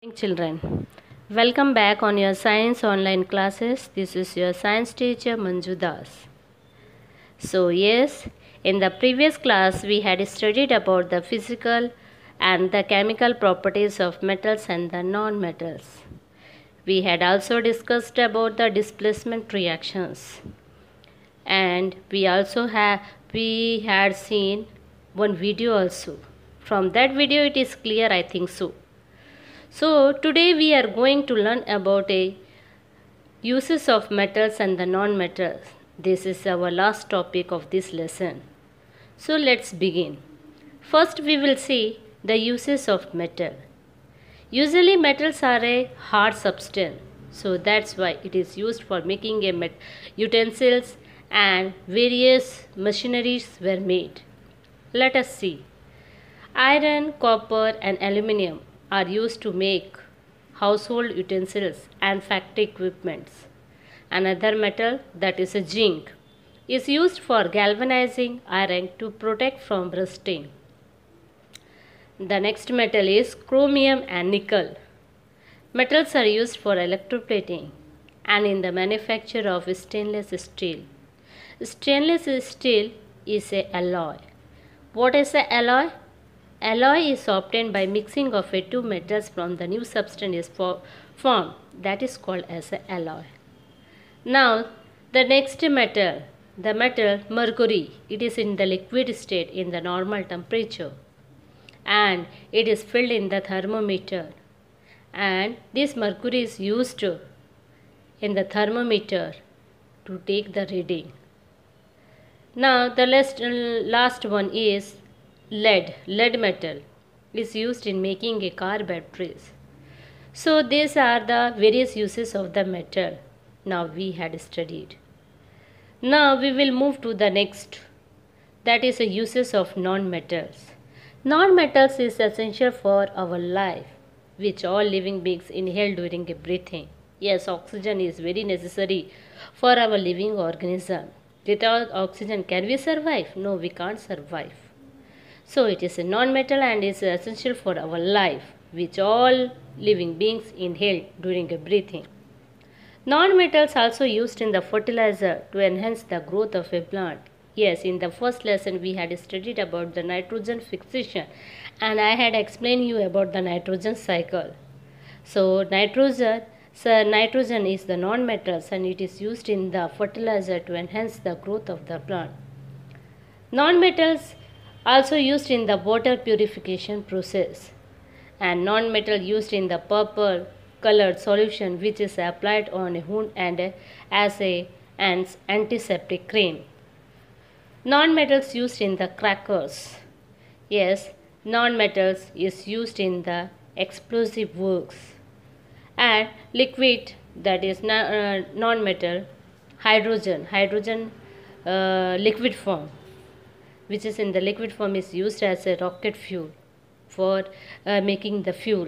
Morning, children. Welcome back on your science online classes. This is your science teacher Manju Das. So yes, in the previous class we had studied about the physical and the chemical properties of metals and the non-metals. We had also discussed about the displacement reactions, and we had seen one video also. From that video it is clear, I think so. So today we are going to learn about a uses of metals and the non-metals. This is our last topic of this lesson. So let's begin. First we will see the uses of metal. Usually metals are a hard substance, so that's why it is used for making utensils and various machineries were made. Let us see. Iron, copper and aluminium are used to make household utensils and factory equipments. Another metal, that is a zinc, is used for galvanizing iron to protect from rusting. The next metal is chromium and nickel. Metals are used for electroplating and in the manufacture of stainless steel. Stainless steel is an alloy. What is an alloy? Alloy is obtained by mixing of two metals from the new substance is formed, that is called as an alloy. Now the next metal, the metal mercury, it is in the liquid state in the normal temperature and it is filled in the thermometer, and this mercury is used in the thermometer to take the reading. Now the last one is lead. Lead metal is used in making a car batteries. So these are the various uses of the metal now we had studied. Now we will move to the next, that is the uses of non-metals. Non-metals is essential for our life, which all living beings inhale during breathing. Yes, oxygen is very necessary for our living organism. Without oxygen can we survive? No, we can't survive. So it is a non-metal and is essential for our life, which all living beings inhale during breathing. Non-metals also used in the fertilizer to enhance the growth of a plant. Yes, in the first lesson we had studied about the nitrogen fixation and I had explained you about the nitrogen cycle. So nitrogen is the non-metals and it is used in the fertilizer to enhance the growth of the plant. Non-metals also used in the water purification process, and non-metal used in the purple colored solution which is applied on a wound and as an antiseptic cream. Non-metals used in the crackers. Yes, non-metals is used in the explosive works. And liquid, that is non-metal, hydrogen liquid form, which is in the liquid form, is used as a rocket fuel for making the fuel.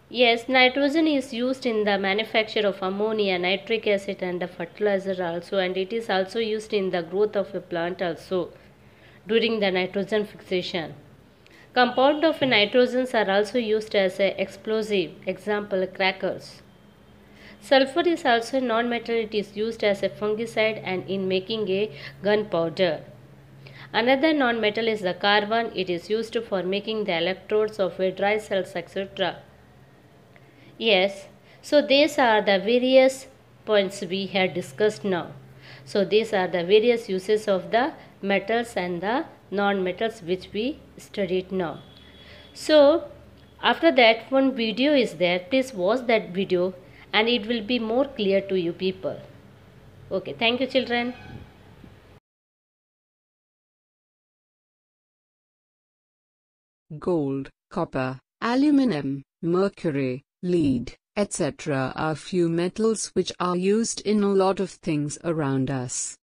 Yes, nitrogen is used in the manufacture of ammonia, nitric acid and the fertilizer also, and it is also used in the growth of a plant also during the nitrogen fixation. Compound of nitrogens are also used as a explosive, example crackers. Sulfur is also a non-metal, it is used as a fungicide and in making a gunpowder. Another non-metal is the carbon. It is used for making the electrodes of dry cells, etc. Yes, so these are the various points we had discussed now. So these are the various uses of the metals and the non-metals which we studied now. So after that one video is there. Please watch that video and it will be more clear to you people. Okay, thank you children. Gold, copper, aluminum, mercury, lead, etc. are few metals which are used in a lot of things around us.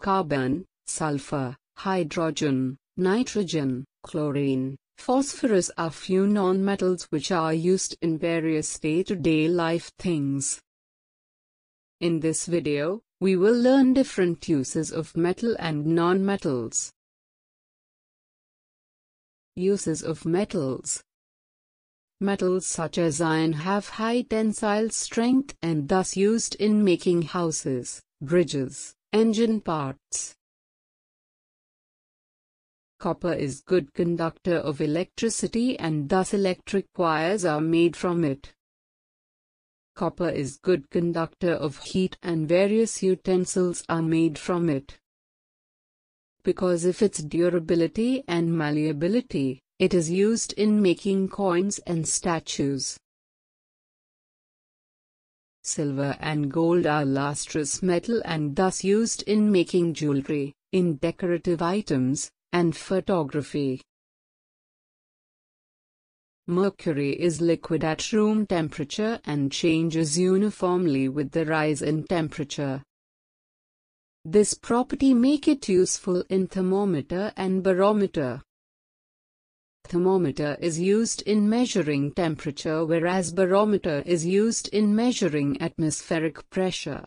Carbon, sulfur, hydrogen, nitrogen, chlorine, phosphorus are few non-metals which are used in various day-to-day life things. In this video, we will learn different uses of metal and non-metals. Uses of metals. Metals such as iron have high tensile strength and thus used in making houses, bridges, engine parts. Copper is good conductor of electricity and thus electric wires are made from it. Copper is good conductor of heat and various utensils are made from it. Because of its durability and malleability, it is used in making coins and statues. Silver and gold are lustrous metal and thus used in making jewelry, in decorative items, and photography. Mercury is liquid at room temperature and changes uniformly with the rise in temperature. This property makes it useful in thermometer and barometer. Thermometer is used in measuring temperature whereas barometer is used in measuring atmospheric pressure.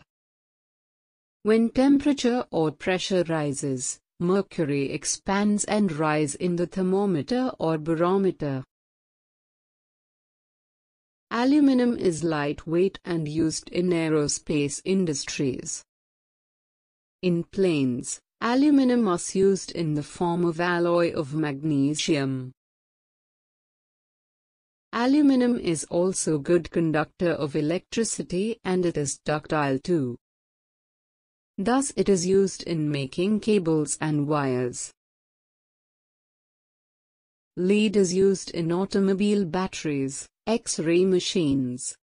When temperature or pressure rises, mercury expands and rises in the thermometer or barometer. Aluminum is lightweight and used in aerospace industries. In planes, aluminum is used in the form of alloy of magnesium. Aluminum is also good conductor of electricity and it is ductile too. Thus it is used in making cables and wires. Lead is used in automobile batteries, X-ray machines.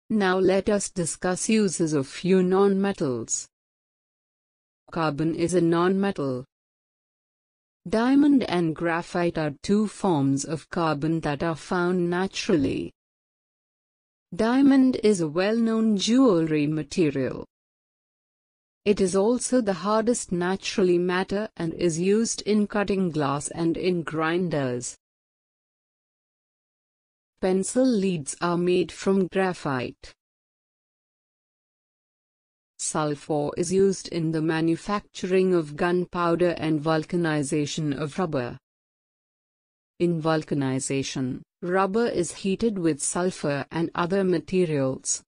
Now let us discuss uses of few non-metals. Carbon is a non-metal. Diamond and graphite are two forms of carbon that are found naturally. Diamond is a well-known jewelry material. It is also the hardest naturally matter and is used in cutting glass and in grinders. Pencil leads are made from graphite. Sulfur is used in the manufacturing of gunpowder and vulcanization of rubber. In vulcanization, rubber is heated with sulfur and other materials.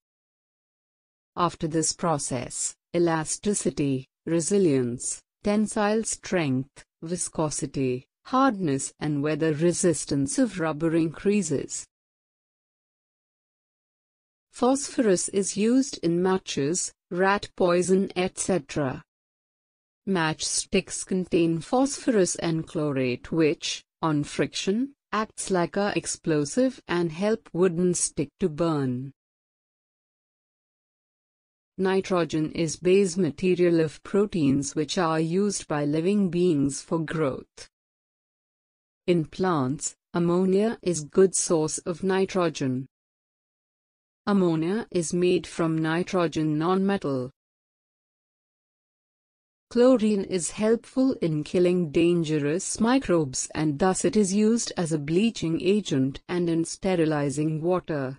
After this process, elasticity, resilience, tensile strength, viscosity, hardness and weather resistance of rubber increases. Phosphorus is used in matches, rat poison etc. Matchsticks contain phosphorus and chlorate which, on friction, acts like a explosive and help wooden stick to burn. Nitrogen is base material of proteins which are used by living beings for growth. In plants, ammonia is good source of nitrogen. Ammonia is made from nitrogen non-metal. Chlorine is helpful in killing dangerous microbes and thus it is used as a bleaching agent and in sterilizing water.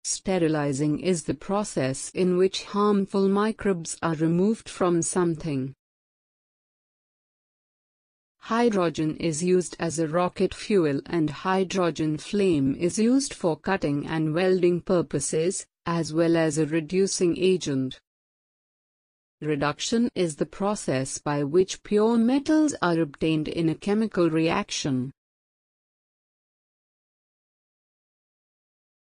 Sterilizing is the process in which harmful microbes are removed from something. Hydrogen is used as a rocket fuel and hydrogen flame is used for cutting and welding purposes, as well as a reducing agent. Reduction is the process by which pure metals are obtained in a chemical reaction.